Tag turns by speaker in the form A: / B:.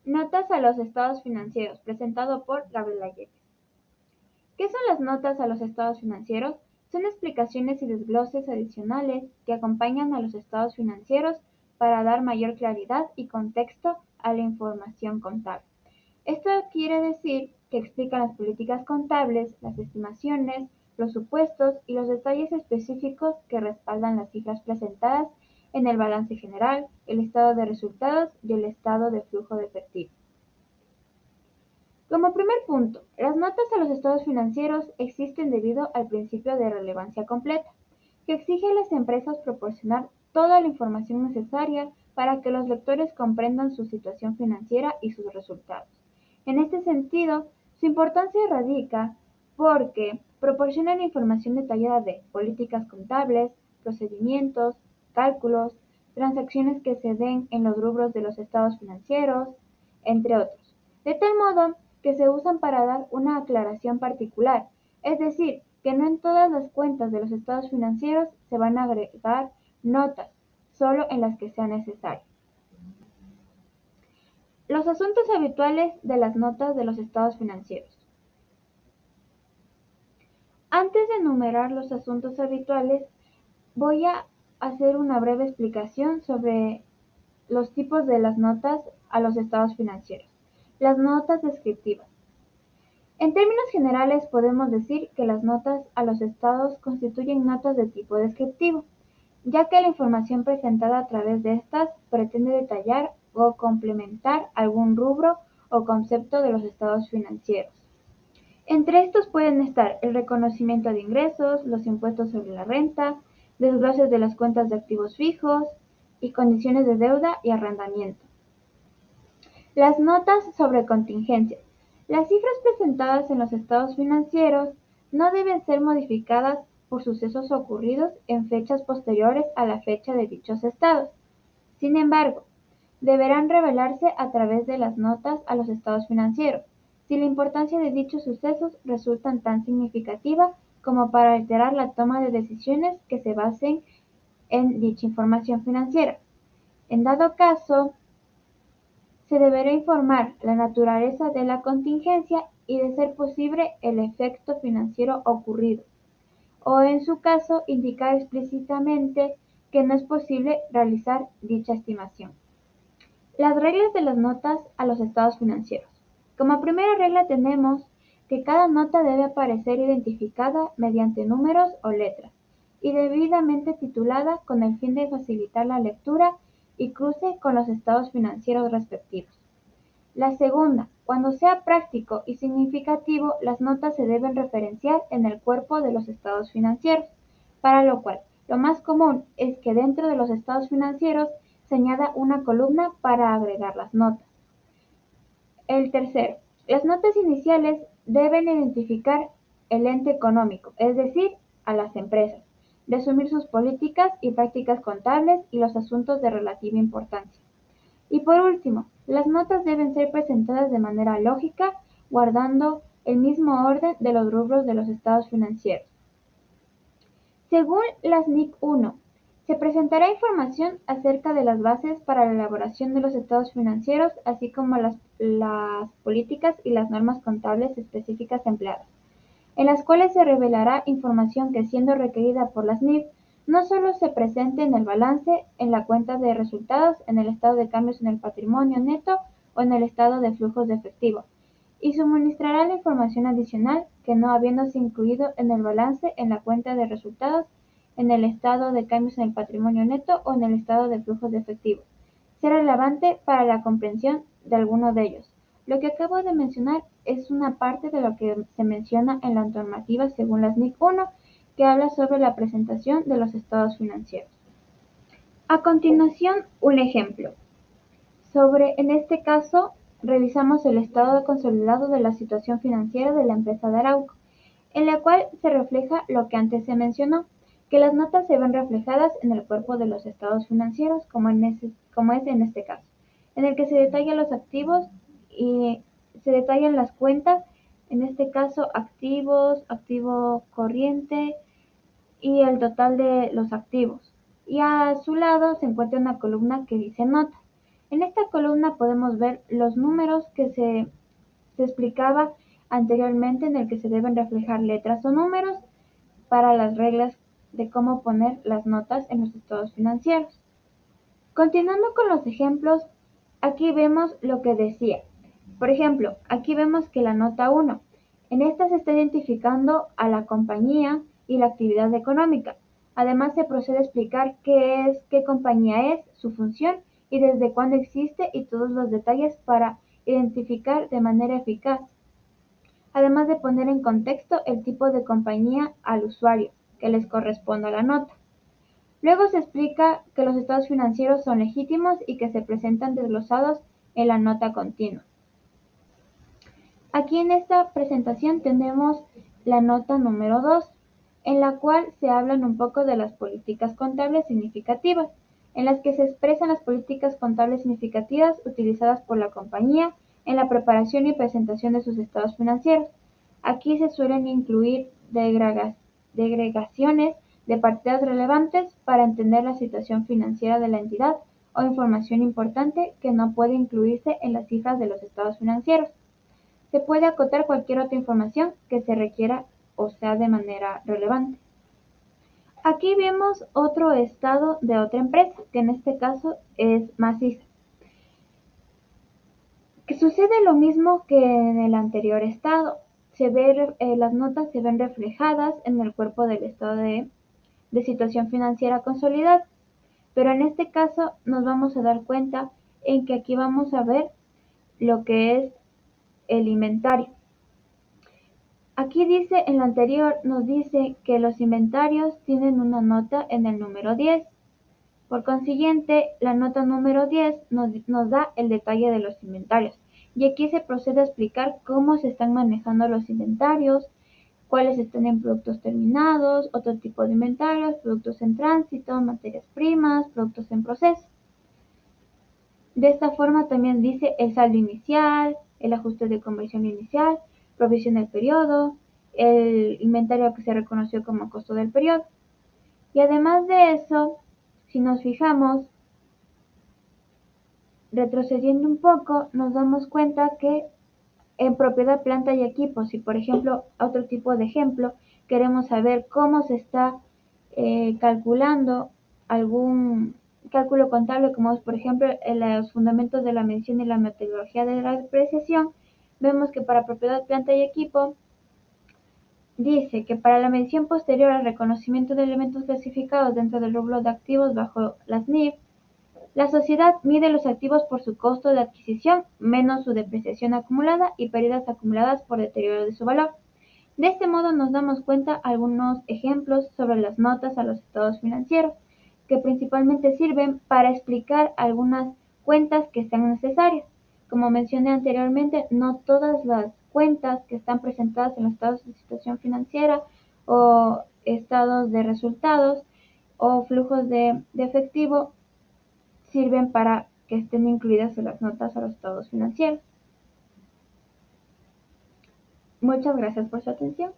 A: Notas a los estados financieros, presentado por Gabriela Yepes. ¿Qué son las notas a los estados financieros? Son explicaciones y desgloses adicionales que acompañan a los estados financieros para dar mayor claridad y contexto a la información contable. Esto quiere decir que explican las políticas contables, las estimaciones, los supuestos y los detalles específicos que respaldan las cifras presentadas en el balance general, el estado de resultados y el estado de flujo de efectivo. Como primer punto, las notas a los estados financieros existen debido al principio de relevancia completa, que exige a las empresas proporcionar toda la información necesaria para que los lectores comprendan su situación financiera y sus resultados. En este sentido, su importancia radica porque proporcionan información detallada de políticas contables, procedimientos, cálculos, transacciones que se den en los rubros de los estados financieros, entre otros, de tal modo que se usan para dar una aclaración particular, es decir, que no en todas las cuentas de los estados financieros se van a agregar notas, solo en las que sea necesario. Los asuntos habituales de las notas de los estados financieros. Antes de enumerar los asuntos habituales, voy a hacer una breve explicación sobre los tipos de las notas a los estados financieros. Las notas descriptivas. En términos generales podemos decir que las notas a los estados constituyen notas de tipo descriptivo, ya que la información presentada a través de estas pretende detallar o complementar algún rubro o concepto de los estados financieros. Entre estos pueden estar el reconocimiento de ingresos, los impuestos sobre la renta, desgloses de las cuentas de activos fijos y condiciones de deuda y arrendamiento. Las notas sobre contingencias. Las cifras presentadas en los estados financieros no deben ser modificadas por sucesos ocurridos en fechas posteriores a la fecha de dichos estados. Sin embargo, deberán revelarse a través de las notas a los estados financieros, si la importancia de dichos sucesos resulta tan significativa como para alterar la toma de decisiones que se basen en dicha información financiera. En dado caso, se deberá informar la naturaleza de la contingencia y, de ser posible, el efecto financiero ocurrido, o en su caso indicar explícitamente que no es posible realizar dicha estimación. Las reglas de las notas a los estados financieros. Como primera regla tenemos que cada nota debe aparecer identificada mediante números o letras y debidamente titulada con el fin de facilitar la lectura y cruce con los estados financieros respectivos. La segunda, cuando sea práctico y significativo, las notas se deben referenciar en el cuerpo de los estados financieros, para lo cual lo más común es que dentro de los estados financieros se añada una columna para agregar las notas. El tercero, las notas iniciales deben identificar el ente económico, es decir, a las empresas, resumir sus políticas y prácticas contables y los asuntos de relativa importancia. Y por último, las notas deben ser presentadas de manera lógica, guardando el mismo orden de los rubros de los estados financieros. Según las NIC 1, se presentará información acerca de las bases para la elaboración de los estados financieros, así como las políticas y las normas contables específicas empleadas, en las cuales se revelará información que, siendo requerida por las NIF, no solo se presente en el balance, en la cuenta de resultados, en el estado de cambios en el patrimonio neto o en el estado de flujos de efectivo, y suministrará la información adicional que, no habiéndose incluido en el balance, en la cuenta de resultados, en el estado de cambios en el patrimonio neto o en el estado de flujos de efectivo, sea relevante para la comprensión de alguno de ellos. Lo que acabo de mencionar es una parte de lo que se menciona en la normativa según las NIC 1, que habla sobre la presentación de los estados financieros. A continuación, un ejemplo. En este caso, revisamos el estado consolidado de la situación financiera de la empresa de Arauco, en la cual se refleja lo que antes se mencionó, que las notas se ven reflejadas en el cuerpo de los estados financieros, como es en este caso, en el que se detallan los activos y se detallan las cuentas, en este caso activos, activo corriente y el total de los activos. Y a su lado se encuentra una columna que dice notas. En esta columna podemos ver los números que se explicaba anteriormente, en el que se deben reflejar letras o números para las reglas de cómo poner las notas en los estados financieros. Continuando con los ejemplos, aquí vemos lo que decía. Por ejemplo, aquí vemos que la nota 1, en esta se está identificando a la compañía y la actividad económica. Además, se procede a explicar qué es, qué compañía es, su función y desde cuándo existe y todos los detalles para identificar de manera eficaz. Además de poner en contexto el tipo de compañía al usuario que les corresponde a la nota. Luego se explica que los estados financieros son legítimos y que se presentan desglosados en la nota continua. Aquí en esta presentación tenemos la nota número 2, en la cual se hablan un poco de las políticas contables significativas, en las que se expresan las políticas contables significativas utilizadas por la compañía en la preparación y presentación de sus estados financieros. Aquí se suelen incluir degregaciones de partidas relevantes para entender la situación financiera de la entidad o información importante que no puede incluirse en las cifras de los estados financieros. Se puede acotar cualquier otra información que se requiera o sea de manera relevante. Aquí vemos otro estado de otra empresa, que en este caso es Maciza. Que sucede lo mismo que en el anterior estado. Las notas se ven reflejadas en el cuerpo del estado de situación financiera consolidada. Pero en este caso nos vamos a dar cuenta en que aquí vamos a ver lo que es el inventario. Aquí dice, en lo anterior nos dice que los inventarios tienen una nota en el número 10. Por consiguiente, la nota número 10 nos da el detalle de los inventarios. Y aquí se procede a explicar cómo se están manejando los inventarios, cuáles están en productos terminados, otro tipo de inventarios, productos en tránsito, materias primas, productos en proceso. De esta forma también dice el saldo inicial, el ajuste de conversión inicial, provisión del periodo, el inventario que se reconoció como costo del periodo. Y además de eso, si nos fijamos, retrocediendo un poco, nos damos cuenta que en propiedad, planta y equipo, si por ejemplo, otro tipo de ejemplo, queremos saber cómo se está calculando algún cálculo contable, como es por ejemplo en los fundamentos de la medición y la metodología de la depreciación, vemos que para propiedad, planta y equipo, dice que para la medición posterior al reconocimiento de elementos clasificados dentro del rubro de activos bajo las NIF, la sociedad mide los activos por su costo de adquisición menos su depreciación acumulada y pérdidas acumuladas por deterioro de su valor. De este modo nos damos cuenta algunos ejemplos sobre las notas a los estados financieros, que principalmente sirven para explicar algunas cuentas que sean necesarias. Como mencioné anteriormente, no todas las cuentas que están presentadas en los estados de situación financiera o estados de resultados o flujos de efectivo sirven para que estén incluidas en las notas a los estados financieros. Muchas gracias por su atención.